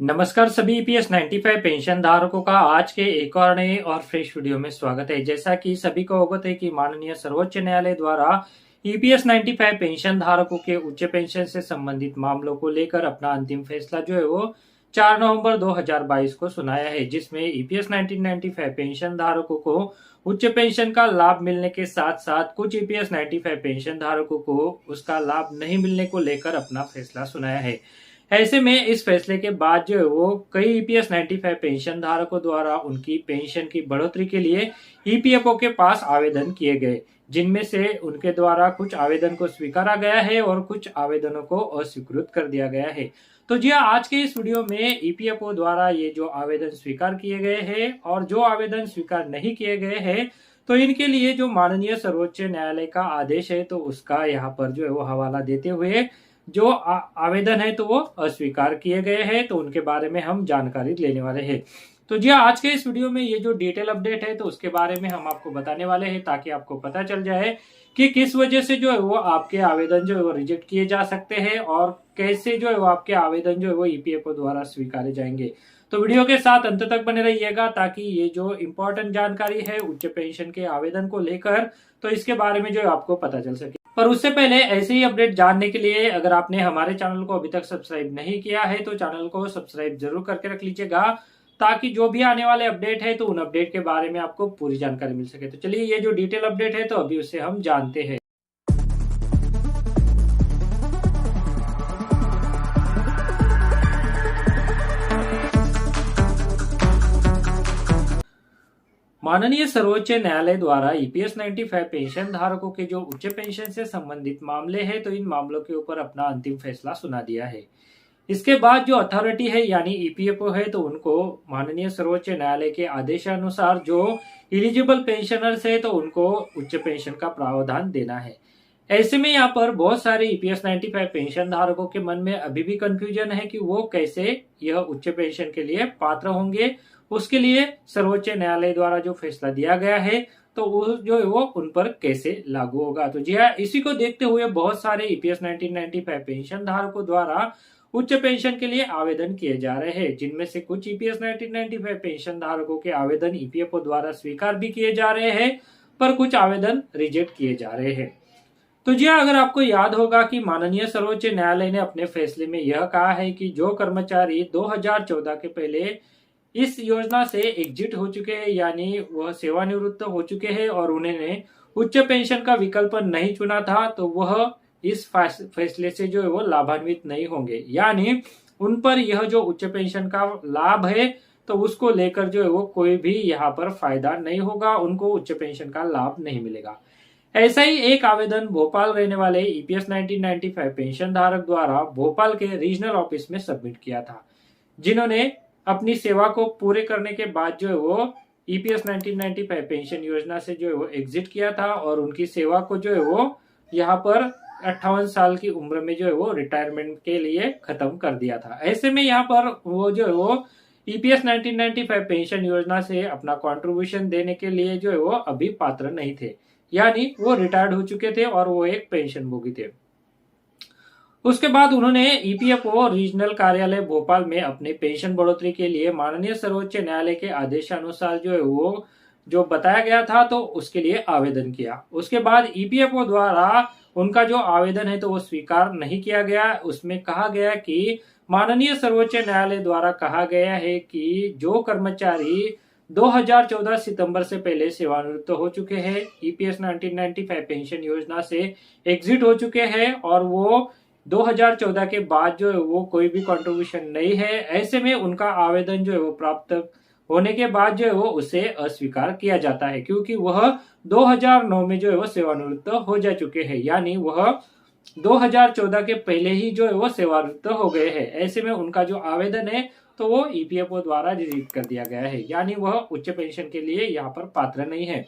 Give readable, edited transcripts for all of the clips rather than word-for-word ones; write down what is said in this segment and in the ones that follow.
नमस्कार सभी EPS 95 pension धारकों का आज के एक और नए और फ्रेश वीडियो में स्वागत है। जैसा कि सभी को अवगत है कि माननीय सर्वोच्च न्यायालय द्वारा ईपीएस 95 पेंशन धारकों के उच्च पेंशन से संबंधित मामलों को लेकर अपना अंतिम फैसला जो है वो 4 नवंबर 2022 को सुनाया है, जिसमें ईपीएस 1995 पेंशन धारकों को उच्च पेंशन का लाभ मिलने के साथ साथ कुछ ईपीएस 95 पेंशन धारकों को उसका लाभ नहीं मिलने को लेकर अपना फैसला सुनाया है। ऐसे में इस फैसले के बाद जो है वो कई ईपीएस 95 पेंशन धारकों द्वारा उनकी पेंशन की बढ़ोतरी के लिए ईपीएफओ के पास आवेदन किए गए, जिनमें से उनके द्वारा कुछ आवेदन को स्वीकारा गया है और कुछ आवेदनों को अस्वीकृत कर दिया गया है। तो जी हाँ, आज के इस वीडियो में ईपीएफओ द्वारा ये जो आवेदन स्वीकार किए गए हैं और जो आवेदन स्वीकार नहीं किए गए हैं, तो इनके लिए जो माननीय सर्वोच्च न्यायालय का आदेश है तो उसका यहाँ पर जो है वो हवाला देते हुए जो आवेदन है तो वो अस्वीकार किए गए हैं, तो उनके बारे में हम जानकारी लेने वाले हैं। तो जी हाँ, आज के इस वीडियो में ये जो डिटेल अपडेट है तो उसके बारे में हम आपको बताने वाले हैं, ताकि आपको पता चल जाए कि किस वजह से जो है वो आपके आवेदन जो है वो रिजेक्ट किए जा सकते हैं और कैसे जो है वो आपके आवेदन जो है वो ईपीएफओ द्वारा स्वीकारे जाएंगे। तो वीडियो के साथ अंत तक बने रहिएगा, ताकि ये जो इम्पोर्टेंट जानकारी है उच्च पेंशन के आवेदन को लेकर, तो इसके बारे में जो है आपको पता चल सके। पर उससे पहले ऐसे ही अपडेट जानने के लिए अगर आपने हमारे चैनल को अभी तक सब्सक्राइब नहीं किया है तो चैनल को सब्सक्राइब जरूर करके रख लीजिएगा, ताकि जो भी आने वाले अपडेट है तो उन अपडेट के बारे में आपको पूरी जानकारी मिल सके। तो चलिए, ये जो डिटेल अपडेट है तो अभी उसे हम जानते हैं। माननीय सर्वोच्च न्यायालय द्वारा ईपीएस 95 पेंशन धारकों के जो उच्च पेंशन से संबंधित मामले हैं तो इन मामलों के ऊपर अपना अंतिम फैसला सुना दिया है। इसके बाद जो अथॉरिटी है यानी ईपीएफओ है तो उनको माननीय सर्वोच्च न्यायालय के आदेशानुसार जो इलिजिबल पेंशनर्स है तो उनको उच्च पेंशन का प्रावधान देना है। ऐसे में यहाँ पर बहुत सारे ईपीएस 95 पेंशन धारकों के मन में अभी भी कंफ्यूजन है कि वो कैसे यह उच्च पेंशन के लिए पात्र होंगे। उसके लिए सर्वोच्च न्यायालय द्वारा जो फैसला दिया गया है तो वो जो है वो उन पर कैसे लागू होगा। तो जी हाँ, इसी को देखते हुए बहुत सारे ईपीएस 1995 पेंशन धारकों द्वारा उच्च पेंशन के लिए आवेदन किए जा रहे हैं, जिनमें से कुछ ईपीएस 1995 पेंशन धारकों के आवेदन ईपीएफओ द्वारा स्वीकार भी किए जा रहे हैं, पर कुछ आवेदन रिजेक्ट किए जा रहे हैं। तो जी हाँ, अगर आपको याद होगा कि माननीय सर्वोच्च न्यायालय ने अपने फैसले में यह कहा है कि जो कर्मचारी 2014 के पहले इस योजना से एग्जिट हो चुके हैं, यानी वह सेवानिवृत्त हो चुके हैं और उन्होंने उच्च पेंशन का विकल्प नहीं चुना था, तो वह इस फैसले से जो है वो लाभान्वित नहीं होंगे। यानी उन पर यह जो उच्च पेंशन का लाभ है तो उसको लेकर जो है वो कोई भी यहाँ पर फायदा नहीं होगा, उनको उच्च पेंशन का लाभ नहीं मिलेगा। ऐसा ही एक आवेदन भोपाल रहने वाले ईपीएस 1995 पेंशन धारक द्वारा भोपाल के रीजनल ऑफिस में सबमिट किया था, जिन्होंने अपनी सेवा को पूरे करने के बाद जो है वो ईपीएस 1995 पेंशन योजना से जो है वो एग्जिट किया था और उनकी सेवा को जो है वो यहाँ पर 58 साल की उम्र में जो है वो रिटायरमेंट के लिए खत्म कर दिया था। ऐसे में यहाँ पर वो जो है वो ईपीएस 1995 पेंशन योजना से अपना कंट्रीब्यूशन देने के लिए जो है वो अभी पात्र नहीं थे, यानी वो रिटायर्ड हो चुके थे और वो एक पेंशन भोगी थे। उसके बाद उन्होंने ईपीएफओ रीजनल कार्यालय भोपाल में अपने पेंशन बढ़ोतरी के लिए माननीय सर्वोच्च न्यायालय के आदेशानुसार जो है वो जो बताया गया था तो उसके लिए आवेदन किया। उसके बाद ईपीएफओ द्वारा उनका जो आवेदन है तो वो स्वीकार नहीं किया गया। उसमें कहा गया कि माननीय सर्वोच्च न्यायालय द्वारा कहा गया है कि जो कर्मचारी 2014 सितंबर से पहले सेवानिवृत्त हो चुके हैं, ईपीएस 1995 पेंशन योजना से एग्जिट हो चुके हैं और वो 2014 के बाद जो है वो कोई भी कंट्रीब्यूशन नहीं है, ऐसे में उनका आवेदन जो है वो प्राप्त होने के बाद जो है वो उसे अस्वीकार किया जाता है, क्योंकि वह 2009 में जो है वो सेवानिवृत्त हो जा चुके हैं, यानी वह 2014 के पहले ही जो है वो सेवानिवृत्त हो गए हैं। ऐसे में उनका जो आवेदन है तो वो ईपीएफओ द्वारा रिजेक्ट कर दिया गया है, यानी वह उच्च पेंशन के लिए यहाँ पर पात्र नहीं है।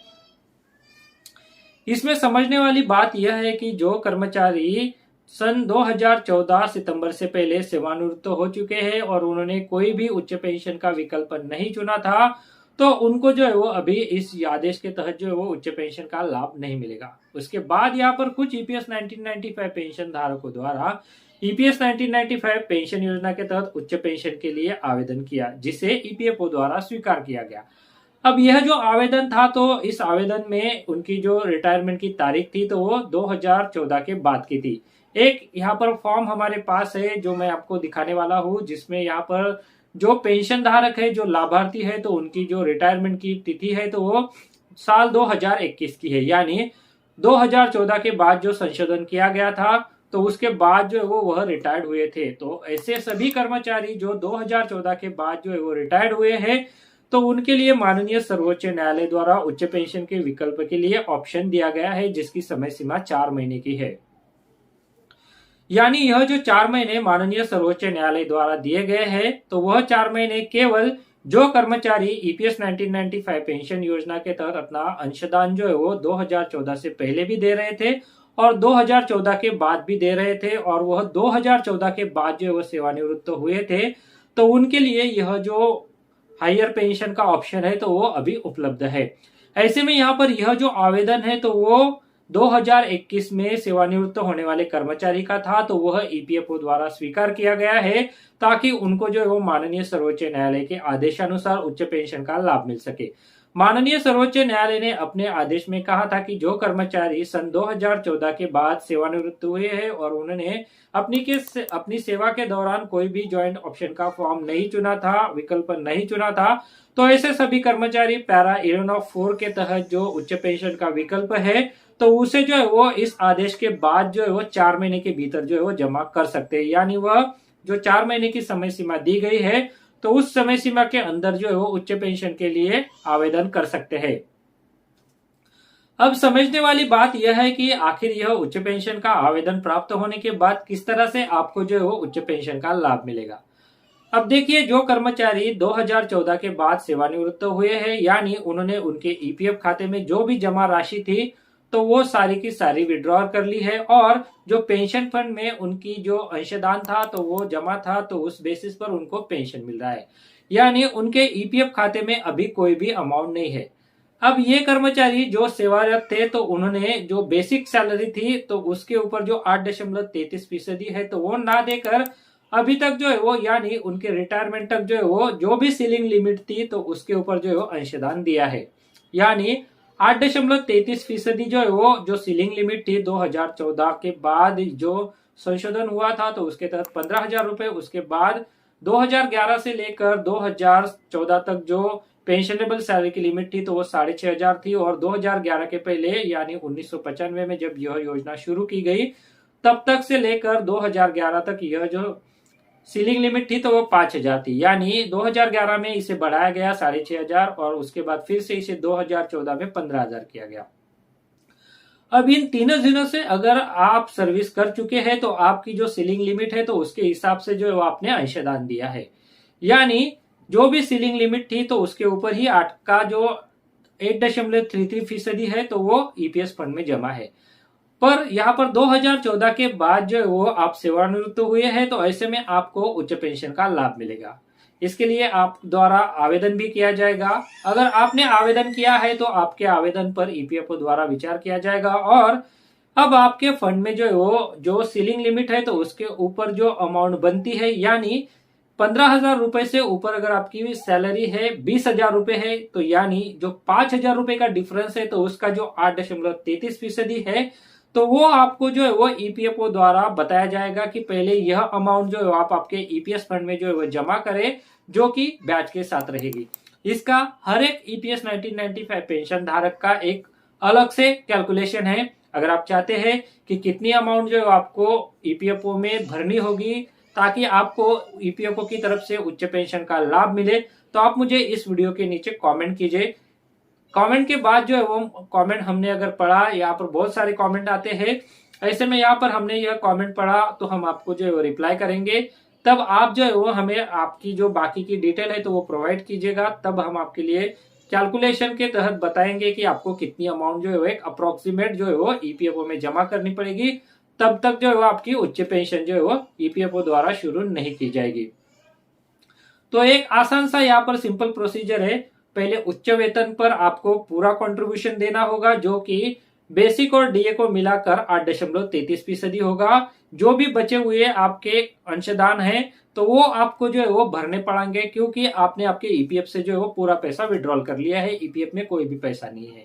इसमें समझने वाली बात यह है कि जो कर्मचारी सन 2014 सितंबर से पहले सेवानिवृत्त हो चुके हैं और उन्होंने कोई भी उच्च पेंशन का विकल्प नहीं चुना था, तो उनको जो है वो अभी इस आदेश के तहत जो है वो उच्च पेंशन का लाभ नहीं मिलेगा। उसके बाद यहाँ पर कुछ ईपीएस 1995 पेंशन धारकों द्वारा ईपीएस 1995 पेंशन योजना के तहत उच्च पेंशन के लिए आवेदन किया, जिसे ईपीएफओ द्वारा स्वीकार किया गया। अब यह जो आवेदन था, तो इस आवेदन में उनकी जो रिटायरमेंट की तारीख थी तो वो 2014 के बाद की थी। एक यहाँ पर फॉर्म हमारे पास है जो मैं आपको दिखाने वाला हूँ, जिसमें यहाँ पर जो पेंशन धारक है, जो लाभार्थी है, तो उनकी जो रिटायरमेंट की तिथि है तो वो साल 2021 की है, यानी 2014 के बाद जो संशोधन किया गया था तो उसके बाद जो है वो वह रिटायर्ड हुए थे। तो ऐसे सभी कर्मचारी जो 2014 के बाद जो है वो रिटायर्ड हुए हैं, तो उनके लिए माननीय सर्वोच्च न्यायालय द्वारा उच्च पेंशन के विकल्प के लिए ऑप्शन दिया गया है, जिसकी समय सीमा 4 महीने की है। यानी यह जो 4 महीने माननीय सर्वोच्च न्यायालय द्वारा दिए गए हैं, तो वह 4 महीने केवल जो कर्मचारी ईपीएस 1995 पेंशन योजना के तहत अपना अंशदान जो है वो 2014 से पहले भी दे रहे थे और 2014 के बाद भी दे रहे थे, और वह 2014 के बाद जो है वो सेवानिवृत्त हुए थे, तो उनके लिए यह जो हायर पेंशन का ऑप्शन है तो वो अभी उपलब्ध है। ऐसे में यहाँ पर यह जो आवेदन है तो वो 2021 में सेवानिवृत्त होने वाले कर्मचारी का था, तो वह ईपीएफओ द्वारा स्वीकार किया गया है ताकि उनको जो है वो माननीय सर्वोच्च न्यायालय के आदेशानुसार उच्च पेंशन का लाभ मिल सके। माननीय सर्वोच्च न्यायालय ने अपने आदेश में कहा था कि जो कर्मचारी सन 2014 के बाद सेवानिवृत्त हुए हैं और उन्होंने अपनी सेवा के दौरान कोई भी ज्वाइंट ऑप्शन का फॉर्म नहीं चुना था, विकल्प नहीं चुना था, तो ऐसे सभी कर्मचारी पैरा 11(4) के तहत जो उच्च पेंशन का विकल्प है तो उसे जो है वो इस आदेश के बाद जो है वो 4 महीने के भीतर जो है वो जमा कर सकते हैं। यानी वह जो 4 महीने की समय सीमा दी गई है तो उस समय सीमा के अंदर जो है वो उच्च पेंशन के लिए आवेदन कर सकते हैं। अब समझने वाली बात यह है कि आखिर यह उच्च पेंशन का आवेदन प्राप्त होने के बाद किस तरह से आपको जो है वो उच्च पेंशन का लाभ मिलेगा। अब देखिए, जो कर्मचारी 2014 के बाद सेवानिवृत्त हुए हैं, यानी उन्होंने उनके ईपीएफ खाते में जो भी जमा राशि थी तो वो सारी की सारी विड्रॉ कर ली है, और जो पेंशन फंड में उनकी जो अंशदान था तो वो जमा था, तो उस बेसिस पर उनको पेंशन मिल रहा है, यानी उनके ईपीएफ खाते में अभी कोई भी अमाउंट नहीं है। अब ये कर्मचारी जो सेवारत थे तो उन्होंने जो बेसिक सैलरी थी तो उसके ऊपर जो 8.33% है तो वो ना देकर अभी तक जो है वो, यानी उनके रिटायरमेंट तक जो है वो जो भी सीलिंग लिमिट थी तो उसके ऊपर जो है वो अंशदान दिया है, यानी 8.33% जो है वो जो सीलिंग लिमिट थी 2014 के बाद जो संशोधन हुआ था तो उसके तहत 15,000 रुपए, उसके बाद 2011 से लेकर 2014 तक जो पेंशनेबल सैलरी की लिमिट थी तो वो 6,500 थी, और 2011 के पहले यानी 1995 में जब यह योजना शुरू की गई तब तक से लेकर 2011 तक यह जो सीलिंग लिमिट थी तो वो 5,000 थी, यानी 2011 में इसे बढ़ाया गया 6,500 और उसके बाद फिर से इसे 2014 में 15,000 किया गया। अब इन तीनों दिनों से अगर आप सर्विस कर चुके हैं तो आपकी जो सीलिंग लिमिट है तो उसके हिसाब से जो है वो आपने अंशदान दिया है, यानी जो भी सीलिंग लिमिट थी तो उसके ऊपर ही 8 का जो 8.33% है तो वो ईपीएस फंड में जमा है। पर यहाँ पर 2014 के बाद जो है वो आप सेवानिवृत्त हुए हैं तो ऐसे में आपको उच्च पेंशन का लाभ मिलेगा। इसके लिए आप द्वारा आवेदन भी किया जाएगा। अगर आपने आवेदन किया है तो आपके आवेदन पर ईपीएफओ द्वारा विचार किया जाएगा, और अब आपके फंड में जो है वो जो सीलिंग लिमिट है तो उसके ऊपर जो अमाउंट बनती है, यानी 15,000 रुपए से ऊपर अगर आपकी सैलरी है 20,000 रुपए है तो यानी जो 5,000 रुपए का डिफरेंस है तो उसका जो 8.33% है तो वो आपको जो है वो ईपीएफओ द्वारा बताया जाएगा कि पहले यह अमाउंट जो है आप आपके ईपीएस फंड में जो है वो जमा करें, जो कि ब्याज के साथ रहेगी। इसका हर एक ईपीएस 1995 पेंशन धारक का एक अलग से कैलकुलेशन है। अगर आप चाहते हैं कि कितनी अमाउंट जो है आपको ईपीएफओ में भरनी होगी ताकि आपको ईपीएफओ की तरफ से उच्च पेंशन का लाभ मिले, तो आप मुझे इस वीडियो के नीचे कमेंट कीजिए। कमेंट के बाद जो है वो कमेंट हमने अगर पढ़ा, यहाँ पर बहुत सारे कमेंट आते हैं, ऐसे में यहाँ पर हमने यह कमेंट पढ़ा तो हम आपको जो है वो रिप्लाई करेंगे, तब आप जो है वो हमें आपकी जो बाकी की डिटेल है तो वो प्रोवाइड कीजिएगा, तब हम आपके लिए कैलकुलेशन के तहत बताएंगे कि आपको कितनी अमाउंट जो है वो एक अप्रोक्सीमेट जो है वो ईपीएफओ में जमा करनी पड़ेगी, तब तक जो है वो आपकी उच्च पेंशन जो है वो ईपीएफओ द्वारा शुरू नहीं की जाएगी। तो एक आसान सा यहाँ पर सिंपल प्रोसीजर है। पहले उच्च वेतन पर आपको पूरा कंट्रीब्यूशन देना होगा, जो कि बेसिक और डीए को मिलाकर 8.33% होगा। जो भी बचे हुए आपके अंशदान है तो वो आपको जो है वो भरने पड़ेंगे, क्योंकि आपने आपके ईपीएफ से जो है वो पूरा पैसा विड्रॉल कर लिया है। ईपीएफ में कोई भी पैसा नहीं है।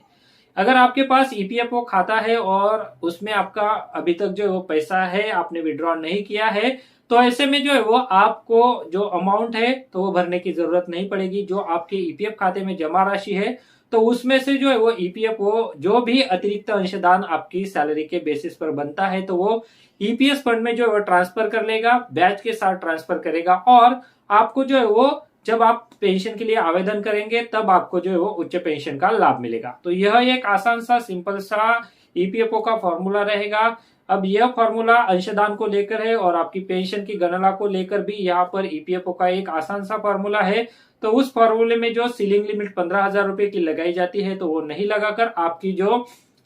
अगर आपके पास ईपीएफओ खाता है और उसमें आपका अभी तक जो है वो पैसा है, आपने विड्रॉ नहीं किया है, तो ऐसे में जो है वो आपको जो अमाउंट है तो वो भरने की जरूरत नहीं पड़ेगी। जो आपके ईपीएफ खाते में जमा राशि है तो उसमें से जो है वो ईपीएफओ जो भी अतिरिक्त अंशदान आपकी सैलरी के बेसिस पर बनता है तो वो ईपीएस फंड में जो है वो ट्रांसफर कर लेगा, ब्याज के साथ ट्रांसफर करेगा। और आपको जो है वो जब आप पेंशन के लिए आवेदन करेंगे तब आपको जो है वो उच्च पेंशन का लाभ मिलेगा। तो यह एक आसान सा सिंपल सा ईपीएफओ का फॉर्मूला रहेगा। अब यह फॉर्मूला अंशदान को लेकर है और आपकी पेंशन की गणना को लेकर भी यहाँ पर ईपीएफओ का एक आसान सा फॉर्मूला है। तो उस फॉर्मूले में जो सीलिंग लिमिट 15,000 रुपए की लगाई जाती है तो वो नहीं लगाकर आपकी जो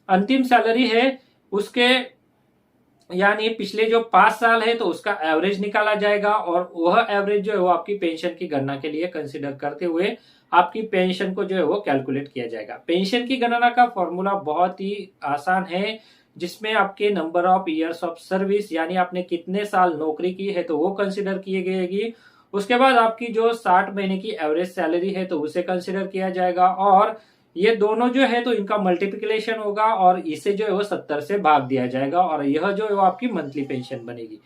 अंतिम सैलरी है उसके यानी पिछले जो 5 साल है तो उसका एवरेज निकाला जाएगा और वह एवरेज जो है वो आपकी पेंशन की गणना के लिए कंसिडर करते हुए आपकी पेंशन को जो है वो कैलकुलेट किया जाएगा। पेंशन की गणना का फॉर्मूला बहुत ही आसान है, जिसमें आपके number of years of service यानी आपने कितने साल नौकरी की है तो वो कंसिडर किए गएगी। उसके बाद आपकी जो 60 महीने की एवरेज सैलरी है तो उसे कंसिडर किया जाएगा और ये दोनों जो है तो इनका मल्टीप्लिकेशन होगा और इसे जो है वो 70 से भाग दिया जाएगा और यह जो है वो आपकी मंथली पेंशन बनेगी।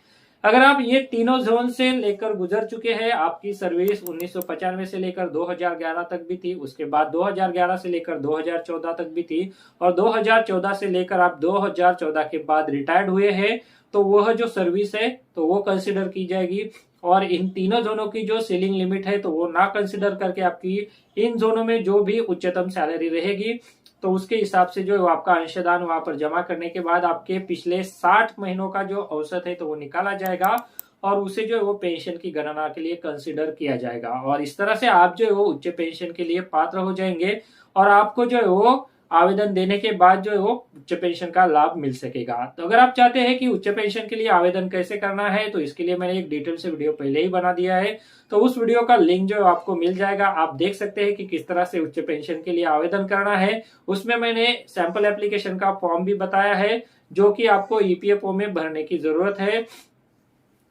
अगर आप ये तीनों जोन से लेकर गुजर चुके हैं, आपकी सर्विस 1995 से लेकर 2011 तक भी थी, उसके बाद 2011 से लेकर 2014 तक भी थी और 2014 से लेकर आप 2014 के बाद रिटायर्ड हुए हैं, तो वह जो सर्विस है तो वो कंसिडर की जाएगी। और इन तीनों जोनों की जो सीलिंग लिमिट है तो वो ना कंसिडर करके आपकी इन जोनों में जो भी उच्चतम सैलरी रहेगी तो उसके हिसाब से जो है आपका अंशदान वहां पर जमा करने के बाद आपके पिछले 60 महीनों का जो औसत है तो वो निकाला जाएगा और उसे जो है वो पेंशन की गणना के लिए कंसिडर किया जाएगा। और इस तरह से आप जो है वो उच्च पेंशन के लिए पात्र हो जाएंगे और आपको जो है वो आवेदन देने के बाद जो है वो उच्च पेंशन का लाभ मिल सकेगा। तो अगर आप चाहते हैं कि उच्च पेंशन के लिए आवेदन कैसे करना है तो इसके लिए मैंने एक डिटेल से वीडियो पहले ही बना दिया है, तो उस वीडियो का लिंक जो है आपको मिल जाएगा। आप देख सकते हैं कि किस तरह से उच्च पेंशन के लिए आवेदन करना है। उसमें मैंने सैंपल एप्लीकेशन का फॉर्म भी बताया है जो कि आपको ईपीएफओ में भरने की जरूरत है,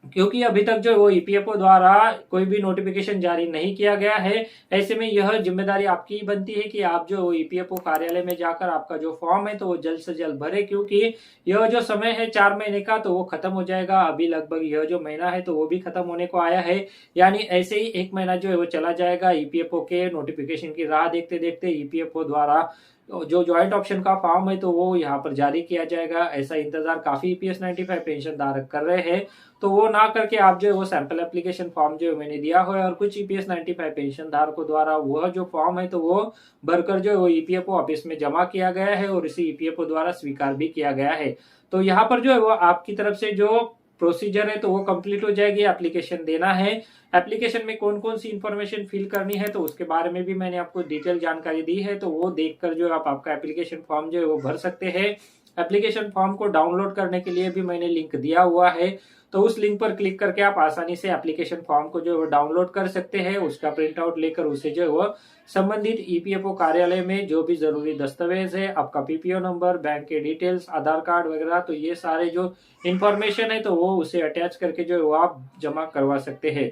क्योंकि अभी तक जो वो ईपीएफओ द्वारा कोई भी नोटिफिकेशन जारी नहीं किया गया है। ऐसे में यह जिम्मेदारी आपकी ही बनती है कि आप जो ईपीएफओ कार्यालय में जाकर आपका जो फॉर्म है तो वो जल्द से जल्द भरे, क्योंकि यह जो समय है 4 महीने का तो वो खत्म हो जाएगा। अभी लगभग यह जो महीना है तो वो भी खत्म होने को आया है, यानी ऐसे ही 1 महीना जो है वो चला जाएगा ईपीएफओ के नोटिफिकेशन की राह देखते देखते। ईपीएफओ द्वारा जो ज्वाइंट ऑप्शन का फॉर्म है तो वो यहाँ पर जारी किया जाएगा, ऐसा इंतजार काफी ईपीएस 95 पेंशन धारक कर रहे हैं। तो वो ना करके आप जो है वो सैंपल एप्लीकेशन फॉर्म जो मैंने दिया हुआ है और कुछ ईपीएस 95 पेंशन धारकों द्वारा वह जो फॉर्म है तो वो भरकर जो है वो ईपीएफओ ऑफिस में जमा किया गया है और इसी ईपीएफओ द्वारा स्वीकार भी किया गया है। तो यहाँ पर जो है वो आपकी तरफ से जो प्रोसीजर है तो वो कंप्लीट हो जाएगी। एप्लीकेशन देना है, एप्लीकेशन में कौन कौन सी इंफॉर्मेशन फिल करनी है तो उसके बारे में भी मैंने आपको डिटेल जानकारी दी है, तो वो देखकर जो आप आपका एप्लीकेशन फॉर्म जो है वो भर सकते हैं। एप्लीकेशन फॉर्म को डाउनलोड करने के लिए भी मैंने लिंक दिया हुआ है, तो उस लिंक पर क्लिक करके आप आसानी से एप्लीकेशन फॉर्म को जो है वो डाउनलोड कर सकते हैं। उसका प्रिंट आउट लेकर उसे जो है वो संबंधित ईपीएफओ कार्यालय में जो भी जरूरी दस्तावेज है, आपका पीपीओ नंबर, बैंक के डिटेल्स, आधार कार्ड वगैरह, तो ये सारे जो इंफॉर्मेशन है तो वो उसे अटैच करके जो है वो आप जमा करवा सकते हैं।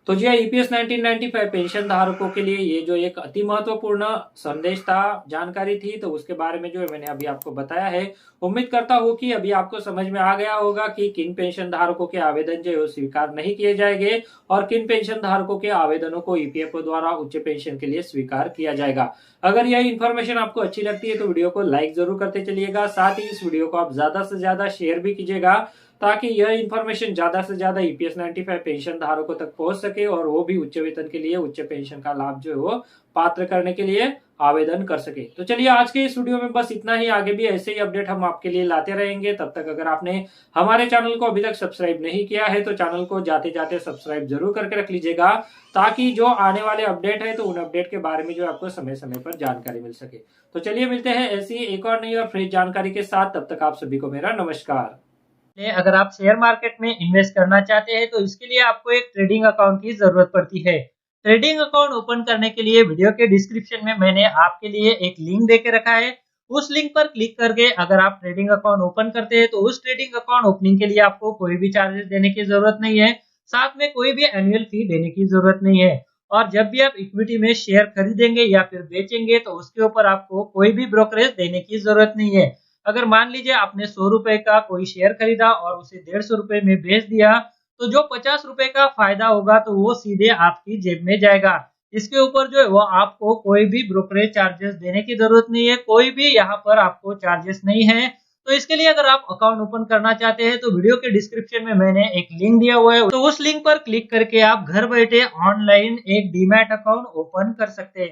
तो जी ईपीएस 1995 पेंशन धारकों के लिए ये जो एक अति महत्वपूर्ण संदेश था, जानकारी थी, तो उसके बारे में जो है मैंने अभी आपको बताया है। उम्मीद करता हूँ कि अभी आपको समझ में आ गया होगा कि किन पेंशन धारकों के आवेदन जो है स्वीकार नहीं किए जाएंगे और किन पेंशन धारकों के आवेदनों को ईपीएफओ द्वारा उच्च पेंशन के लिए स्वीकार किया जाएगा। अगर यह इन्फॉर्मेशन आपको अच्छी लगती है तो वीडियो को लाइक जरूर करते चलिएगा, साथ ही इस वीडियो को आप ज्यादा से ज्यादा शेयर भी कीजिएगा ताकि यह इन्फॉर्मेशन ज्यादा से ज्यादा ईपीएस 95 पेंशन धारकों तक पहुंच सके और वो भी उच्च वेतन के लिए उच्च पेंशन का लाभ जो है वो पात्र करने के लिए आवेदन कर सके। तो चलिए आज के इस वीडियो में बस इतना ही, आगे भी ऐसे ही अपडेट हम आपके लिए लाते रहेंगे। तब तक अगर आपने हमारे चैनल को अभी तक सब्सक्राइब नहीं किया है तो चैनल को जाते जाते सब्सक्राइब जरूर करके रख लीजिएगा, ताकि जो आने वाले अपडेट है तो उन अपडेट के बारे में जो आपको समय समय पर जानकारी मिल सके। तो चलिए मिलते हैं ऐसी एक और नई और फ्रेश जानकारी के साथ, तब तक आप सभी को मेरा नमस्कार। अगर आप शेयर मार्केट में इन्वेस्ट करना चाहते हैं तो इसके लिए आपको एक ट्रेडिंग अकाउंट की जरूरत पड़ती है। ट्रेडिंग अकाउंट ओपन करने के लिए वीडियो के डिस्क्रिप्शन में मैंने आपके लिए एक लिंक देके रखा है। उस लिंक पर क्लिक करके अगर आप ट्रेडिंग अकाउंट ओपन करते हैं तो उस ट्रेडिंग अकाउंट ओपनिंग के लिए आपको कोई भी चार्जेस देने की जरूरत नहीं है, साथ में कोई भी एनुअल फी देने की जरूरत नहीं है। और जब भी आप इक्विटी में शेयर खरीदेंगे या फिर बेचेंगे तो उसके ऊपर आपको कोई भी ब्रोकरेज देने की जरूरत नहीं है। अगर मान लीजिए आपने 100 रुपए का कोई शेयर खरीदा और उसे 150 रुपए में बेच दिया, तो जो 50 रुपए का फायदा होगा तो वो सीधे आपकी जेब में जाएगा। इसके ऊपर जो है वो आपको कोई भी ब्रोकरेज चार्जेस देने की जरूरत नहीं है, कोई भी यहाँ पर आपको चार्जेस नहीं है। तो इसके लिए अगर आप अकाउंट ओपन करना चाहते हैं तो वीडियो के डिस्क्रिप्शन में मैंने एक लिंक दिया हुआ है, तो उस लिंक पर क्लिक करके आप घर बैठे ऑनलाइन एक डीमैट अकाउंट ओपन कर सकते हैं।